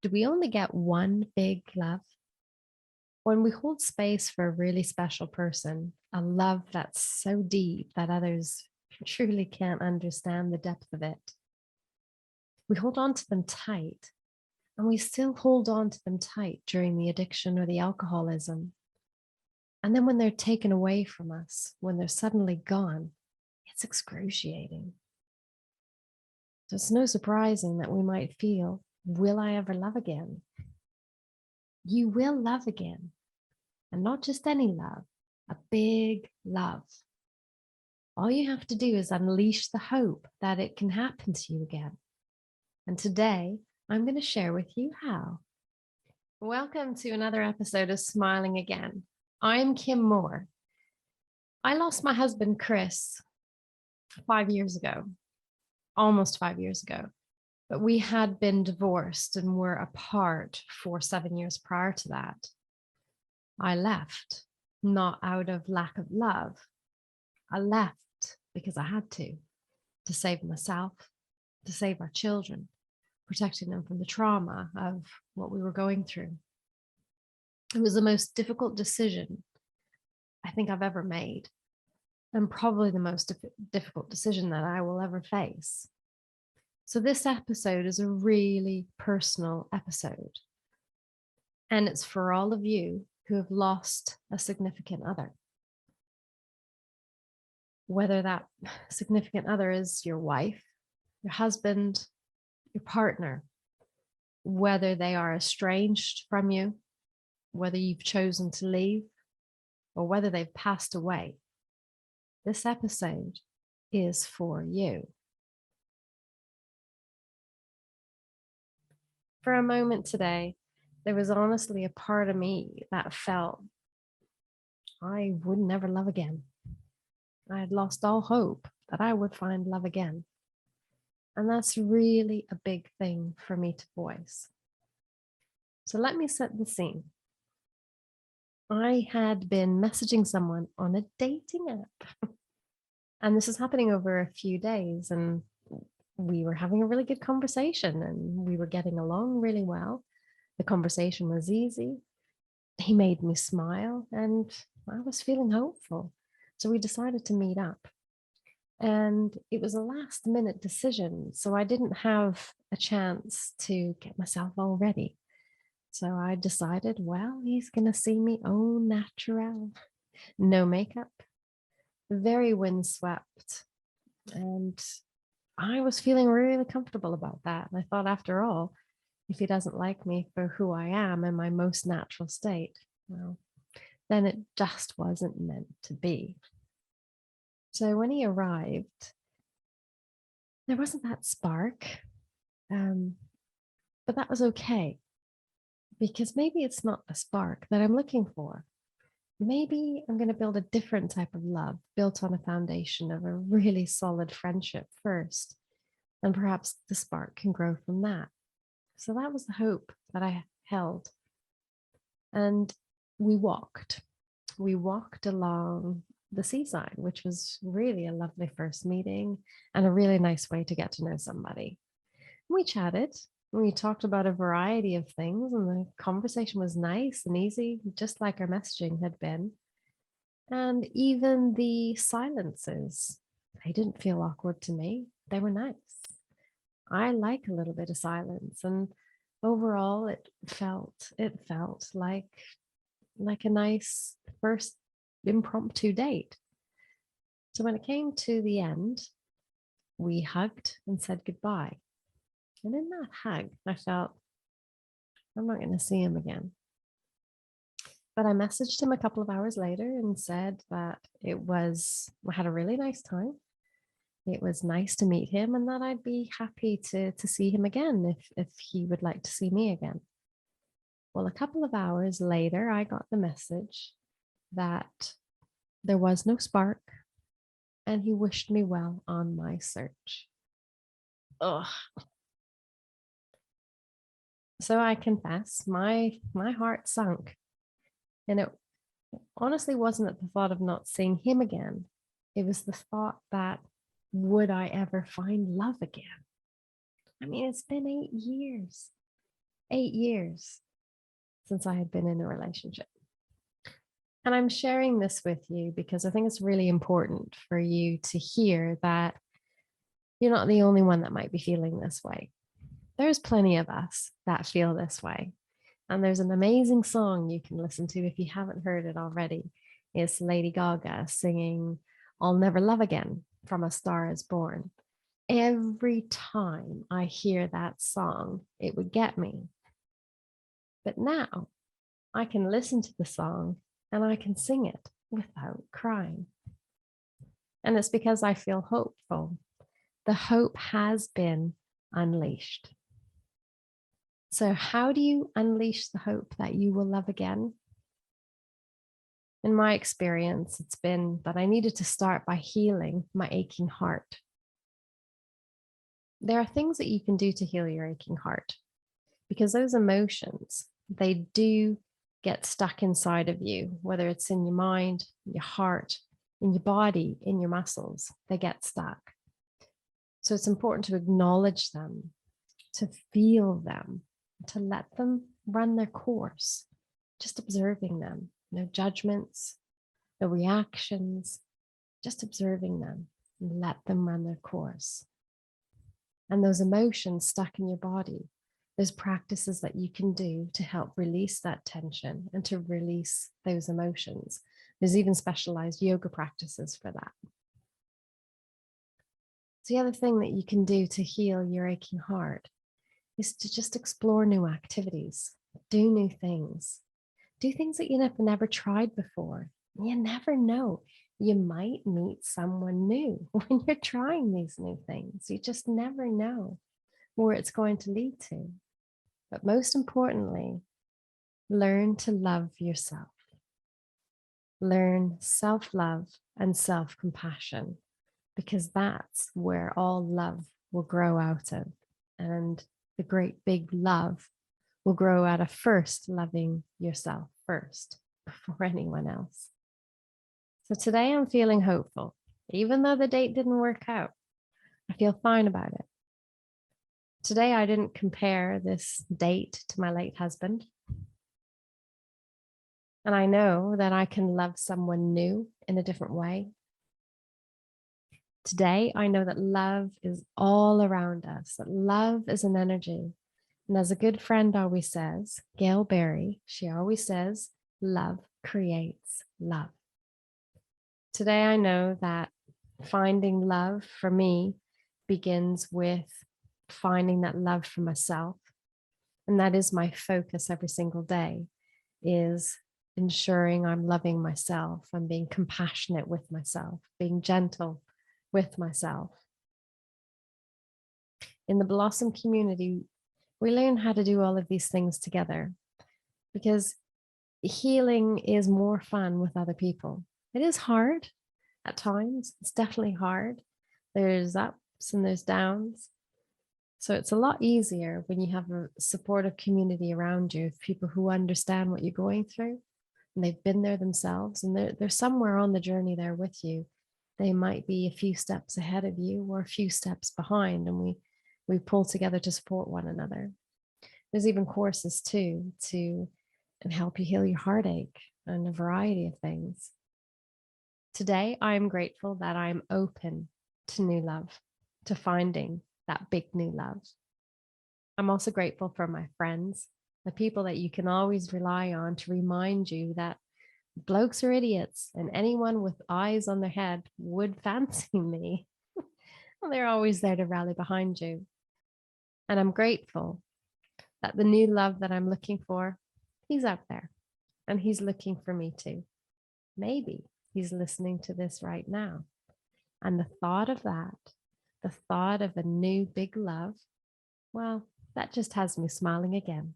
Do we only get one big love? When we hold space for a really special person, a love that's so deep that others truly can't understand the depth of it, we hold on to them tight, and we still hold on to them tight during the addiction or the alcoholism. And then when they're taken away from us, when they're suddenly gone, it's excruciating. So it's no surprising that we might feel, will I ever love again? You will love again. And not just any love, a big love. All you have to do is unleash the hope that it can happen to you again. And today, I'm going to share with you how. Welcome to another episode of Smiling Again. I'm Kim Moore. I lost my husband, Chris, 5 years ago, almost 5 years ago. But we had been divorced and were apart for 7 years prior to that. I left, not out of lack of love. I left because I had to save myself, to save our children, protecting them from the trauma of what we were going through. It was the most difficult decision I think I've ever made, and probably the most difficult decision that I will ever face. So this episode is a really personal episode, and it's for all of you who have lost a significant other. Whether that significant other is your wife, your husband, your partner, whether they are estranged from you, whether you've chosen to leave, or whether they've passed away. This episode is for you. For a moment today, there was honestly a part of me that felt I would never love again. I had lost all hope that I would find love again. And that's really a big thing for me to voice. So let me set the scene. I had been messaging someone on a dating app. And this is happening over a few days. And we were having a really good conversation and we were getting along really well. The conversation was easy. He made me smile and I was feeling hopeful. So we decided to meet up. And it was a last minute decision. So I didn't have a chance to get myself all ready. So I decided, well, he's going to see me au naturel, no makeup, very windswept. And I was feeling really comfortable about that. And I thought, after all, if he doesn't like me for who I am in my most natural state, well, then it just wasn't meant to be. So when he arrived, there wasn't that spark, but that was okay, because maybe it's not the spark that I'm looking for. Maybe I'm going to build a different type of love built on a foundation of a really solid friendship first, and perhaps the spark can grow from that. So that was the hope that I held. And we walked along the seaside, which was really a lovely first meeting and a really nice way to get to know somebody. We chatted, we talked about a variety of things, and the conversation was nice and easy, just like our messaging had been. And even the silences, they didn't feel awkward to me. They were nice. I like a little bit of silence, and overall it felt like a nice first impromptu date. So when it came to the end, we hugged and said goodbye. And in that hug, I felt I'm not going to see him again. But I messaged him a couple of hours later and said that we had a really nice time. It was nice to meet him and that I'd be happy to see him again if he would like to see me again. Well, a couple of hours later, I got the message that there was no spark and he wished me well on my search. Ugh. So I confess, my heart sunk. And it honestly wasn't at the thought of not seeing him again. It was the thought that, would I ever find love again? I mean, it's been 8 years. 8 years since I had been in a relationship. And I'm sharing this with you because I think it's really important for you to hear that you're not the only one that might be feeling this way. There's plenty of us that feel this way. And there's an amazing song you can listen to if you haven't heard it already. It's Lady Gaga singing I'll Never Love Again from A Star Is Born. Every time I hear that song, it would get me. But now I can listen to the song and I can sing it without crying. And it's because I feel hopeful. The hope has been unleashed. So, how do you unleash the hope that you will love again? In my experience, it's been that I needed to start by healing my aching heart. There are things that you can do to heal your aching heart because those emotions, they do get stuck inside of you, whether it's in your mind, your heart, in your body, in your muscles, they get stuck. So it's important to acknowledge them, to feel them, to let them run their course, just observing them, no judgments, no reactions, just observing them and let them run their course. And those emotions stuck in your body, there's practices that you can do to help release that tension and to release those emotions. There's even specialized yoga practices for that. So the other thing that you can do to heal your aching heart is to just explore new activities, do new things, do things that you never tried before. You never know. You might meet someone new when you're trying these new things. You just never know where it's going to lead to. But most importantly, learn to love yourself. Learn self-love and self-compassion, because that's where all love will grow out of. And the great big love will grow out of first loving yourself first before anyone else. So today I'm feeling hopeful. Even though the date didn't work out, I feel fine about it. Today I didn't compare this date to my late husband. And I know that I can love someone new in a different way. Today, I know that love is all around us, that love is an energy. And as a good friend always says, Gail Berry, she always says, love creates love. Today, I know that finding love for me begins with finding that love for myself. And that is my focus every single day, is ensuring I'm loving myself. I'm being compassionate with myself, being gentle with myself. In the Blossom community, we learn how to do all of these things together because healing is more fun with other people. It is hard at times. It's definitely hard. There's ups and there's downs. So it's a lot easier when you have a supportive community around you of people who understand what you're going through and they've been there themselves and they're somewhere on the journey there with you. They might be a few steps ahead of you or a few steps behind, and we pull together to support one another. There's even courses too to help you heal your heartache and a variety of things. Today, I'm grateful that I'm open to new love, to finding that big new love. I'm also grateful for my friends, the people that you can always rely on to remind you that blokes are idiots and anyone with eyes on their head would fancy me. Well, they're always there to rally behind you. And I'm grateful that the new love that I'm looking for, he's out there and he's looking for me too. Maybe he's listening to this right now. And the thought of that, the thought of a new big love, well, that just has me smiling again.